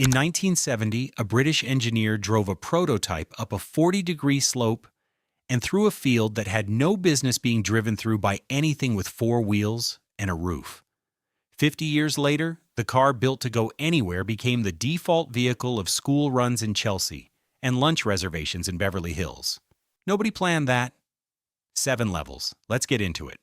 In 1970, a British engineer drove a prototype up a 40-degree slope and through a field that had no business being driven through by anything with four wheels and a roof. 50 years later, the car built to go anywhere became the default vehicle of school runs in Chelsea and lunch reservations in Beverly Hills. Nobody planned that. 7 levels. Let's get into it.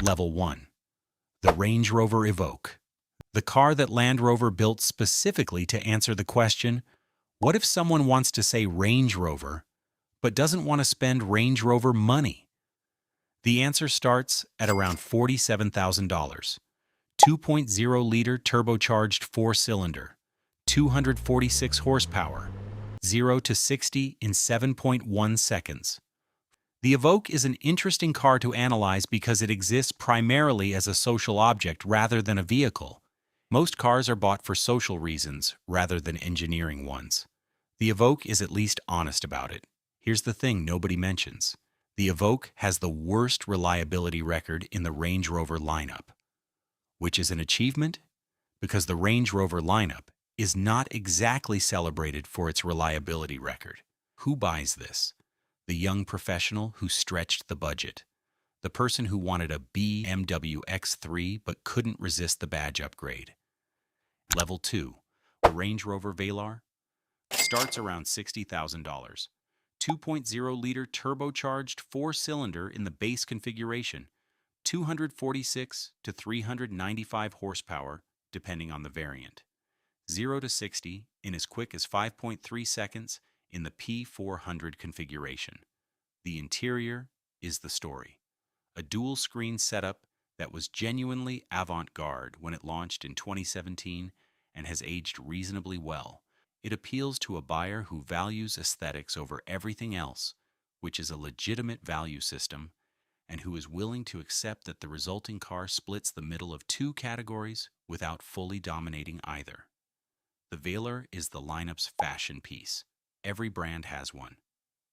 Level 1. The Range Rover Evoque. The car that Land Rover built specifically to answer the question, what if someone wants to say Range Rover, but doesn't want to spend Range Rover money? The answer starts at around $47,000. 2.0-liter turbocharged 4-cylinder, 246 horsepower, 0 to 60 in 7.1 seconds. The Evoque is an interesting car to analyze because it exists primarily as a social object rather than a vehicle. Most cars are bought for social reasons rather than engineering ones. The Evoque is at least honest about it. Here's the thing nobody mentions. The Evoque has the worst reliability record in the Range Rover lineup, which is an achievement because the Range Rover lineup is not exactly celebrated for its reliability record. Who buys this? The young professional who stretched the budget. The person who wanted a BMW X3 but couldn't resist the badge upgrade. Level 2. The Range Rover Velar starts around $60,000. 2.0-liter turbocharged 4-cylinder in the base configuration. 246 to 395 horsepower, depending on the variant. 0 to 60 in as quick as 5.3 seconds in the P400 configuration. The interior is the story. A dual-screen setup that was genuinely avant-garde when it launched in 2017 and has aged reasonably well. It appeals to a buyer who values aesthetics over everything else, which is a legitimate value system, and who is willing to accept that the resulting car splits the middle of two categories without fully dominating either. The Velar is the lineup's fashion piece. Every brand has one.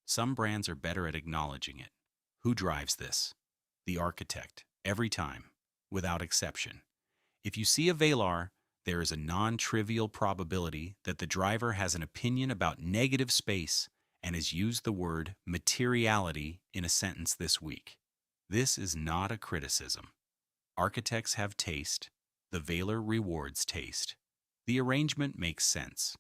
Some brands are better at acknowledging it. Who drives this? The architect, every time, without exception. If you see a Velar, there is a non-trivial probability that the driver has an opinion about negative space and has used the word materiality in a sentence this week. This is not a criticism. Architects have taste. The Velar rewards taste. The arrangement makes sense.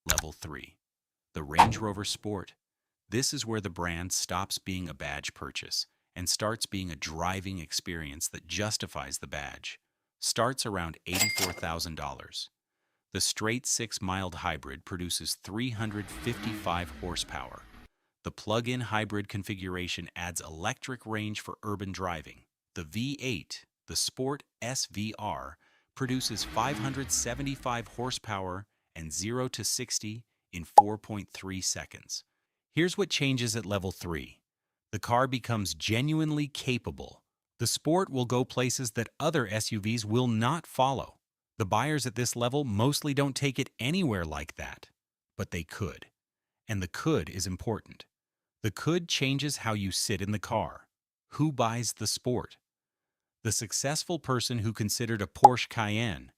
Level 3. The Range Rover Sport. This is where the brand stops being a badge purchase and starts being a driving experience that justifies the badge. Starts around $84,000. The straight 6 mild hybrid produces 355 horsepower. The plug-in hybrid configuration adds electric range for urban driving. The V8, the Sport SVR, produces 575 horsepower and 0 to 60 in 4.3 seconds. Here's what changes at level 3. The car becomes genuinely capable. The Sport will go places that other SUVs will not follow. The buyers at this level mostly don't take it anywhere like that, but they could. And the could is important. The could changes how you sit in the car. Who buys the Sport? The successful person who considered a Porsche Cayenne,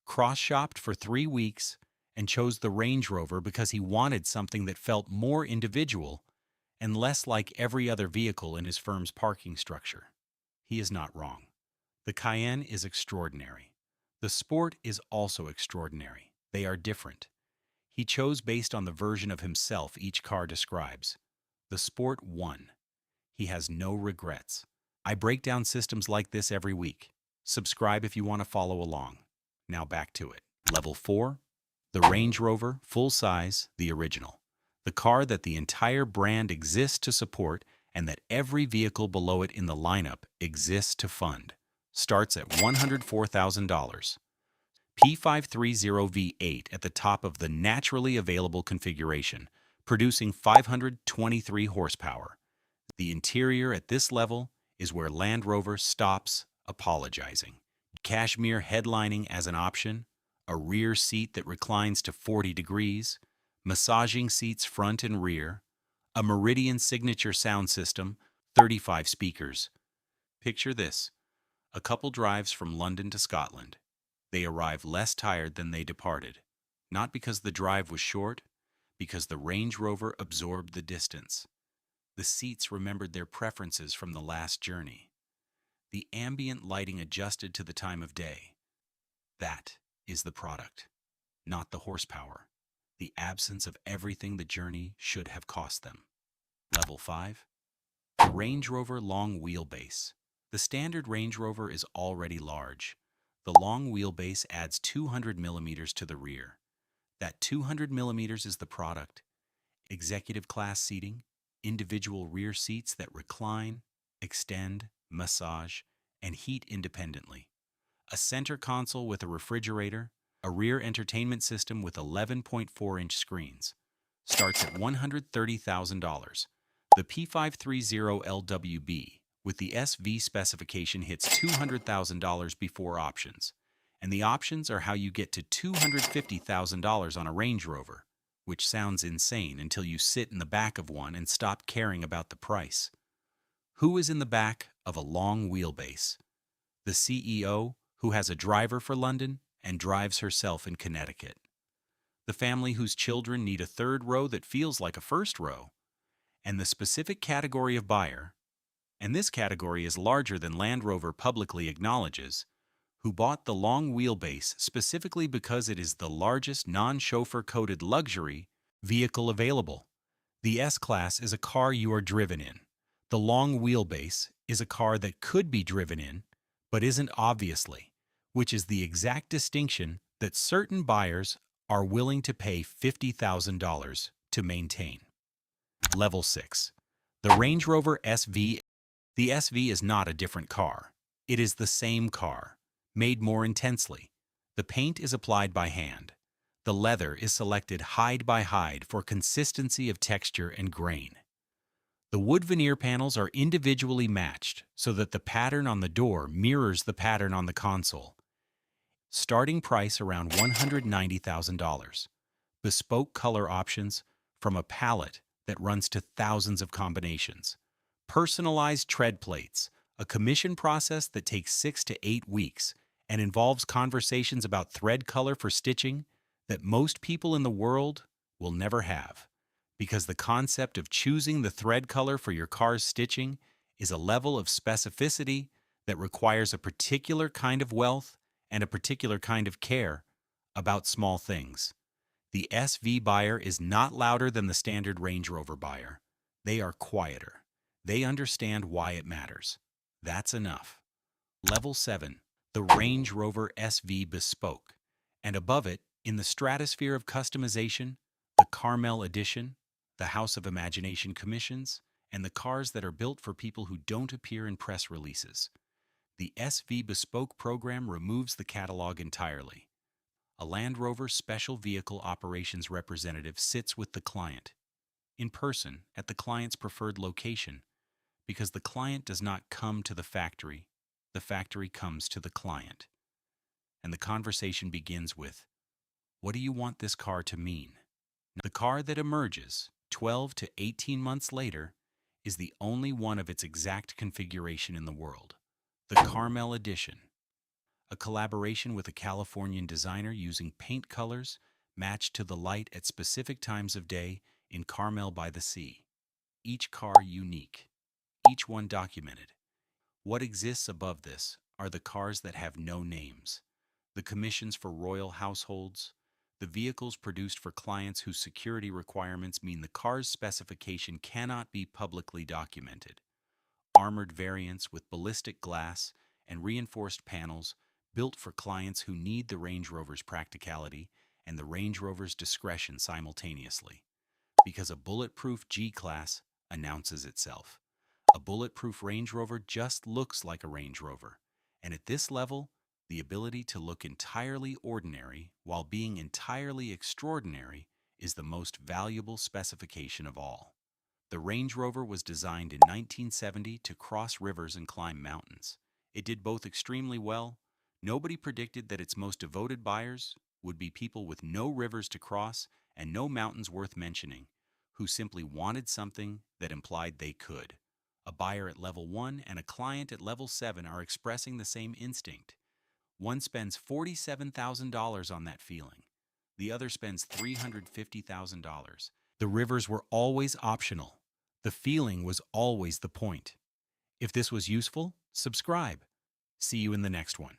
cross-shopped for 3 weeks, and chose the Range Rover because he wanted something that felt more individual and less like every other vehicle in his firm's parking structure. He is not wrong. The Cayenne is extraordinary. The Sport is also extraordinary. They are different. He chose based on the version of himself each car describes. The Sport won. He has no regrets. I break down systems like this every week. Subscribe if you want to follow along. Now back to it. Level 4. The Range Rover, full-size, the original. The car that the entire brand exists to support and that every vehicle below it in the lineup exists to fund. Starts at $104,000. P530 V8 at the top of the naturally available configuration, producing 523 horsepower. The interior at this level is where Land Rover stops apologizing. Cashmere headlining as an option, a rear seat that reclines to 40 degrees, massaging seats front and rear, a Meridian signature sound system, 35 speakers. Picture this. A couple drives from London to Scotland. They arrive less tired than they departed. Not because the drive was short, because the Range Rover absorbed the distance. The seats remembered their preferences from the last journey. The ambient lighting adjusted to the time of day. That is the product, not the horsepower. The absence of everything the journey should have cost them. Level 5. The Range Rover Long Wheelbase. The standard Range Rover is already large. The long wheelbase adds 200 millimeters to the rear. That 200 millimeters is the product. Executive class seating, individual rear seats that recline, extend, massage, and heat independently. A center console with a refrigerator, a rear entertainment system with 11.4-inch screens. Starts at $130,000. The P530LWB with the SV specification hits $200,000 before options. And the options are how you get to $250,000 on a Range Rover, which sounds insane until you sit in the back of one and stop caring about the price. Who is in the back of a long wheelbase? The CEO, who has a driver for London and drives herself in Connecticut. The family whose children need a third row that feels like a first row. And the specific category of buyer, and this category is larger than Land Rover publicly acknowledges, who bought the long wheelbase specifically because it is the largest non-chauffeur-coated luxury vehicle available. The S-Class is a car you are driven in. The long wheelbase is a car that could be driven in, but isn't obviously, which is the exact distinction that certain buyers are willing to pay $50,000 to maintain. Level 6. The Range Rover SV. The SV is not a different car. It is the same car, made more intensely. The paint is applied by hand. The leather is selected hide by hide for consistency of texture and grain. The wood veneer panels are individually matched so that the pattern on the door mirrors the pattern on the console. Starting price around $190,000. Bespoke color options from a palette that runs to thousands of combinations. Personalized tread plates, a commission process that takes 6 to 8 weeks and involves conversations about thread color for stitching that most people in the world will never have, because the concept of choosing the thread color for your car's stitching is a level of specificity that requires a particular kind of wealth and a particular kind of care about small things. The SV buyer is not louder than the standard Range Rover buyer. They are quieter. They understand why it matters. That's enough. Level 7. The Range Rover SV Bespoke. And above it, in the stratosphere of customization, the Carmel Edition, the House of Imagination commissions, and the cars that are built for people who don't appear in press releases. The SV Bespoke program removes the catalog entirely. A Land Rover Special Vehicle Operations representative sits with the client, in person, at the client's preferred location, because the client does not come to the factory comes to the client. And the conversation begins with, what do you want this car to mean? The car that emerges 12 to 18 months later is the only one of its exact configuration in the world. The Carmel Edition. A collaboration with a Californian designer using paint colors matched to the light at specific times of day in Carmel by the Sea. Each car unique, each one documented. What exists above this are the cars that have no names, the commissions for royal households, the vehicles produced for clients whose security requirements mean the car's specification cannot be publicly documented. Armored variants with ballistic glass and reinforced panels built for clients who need the Range Rover's practicality and the Range Rover's discretion simultaneously. Because a bulletproof G-Class announces itself. A bulletproof Range Rover just looks like a Range Rover. And at this level, the ability to look entirely ordinary while being entirely extraordinary is the most valuable specification of all. The Range Rover was designed in 1970 to cross rivers and climb mountains. It did both extremely well. Nobody predicted that its most devoted buyers would be people with no rivers to cross and no mountains worth mentioning, who simply wanted something that implied they could. A buyer at level 1 and a client at level 7 are expressing the same instinct. One spends $47,000 on that feeling. The other spends $350,000. The rivers were always optional. The feeling was always the point. If this was useful, subscribe. See you in the next one.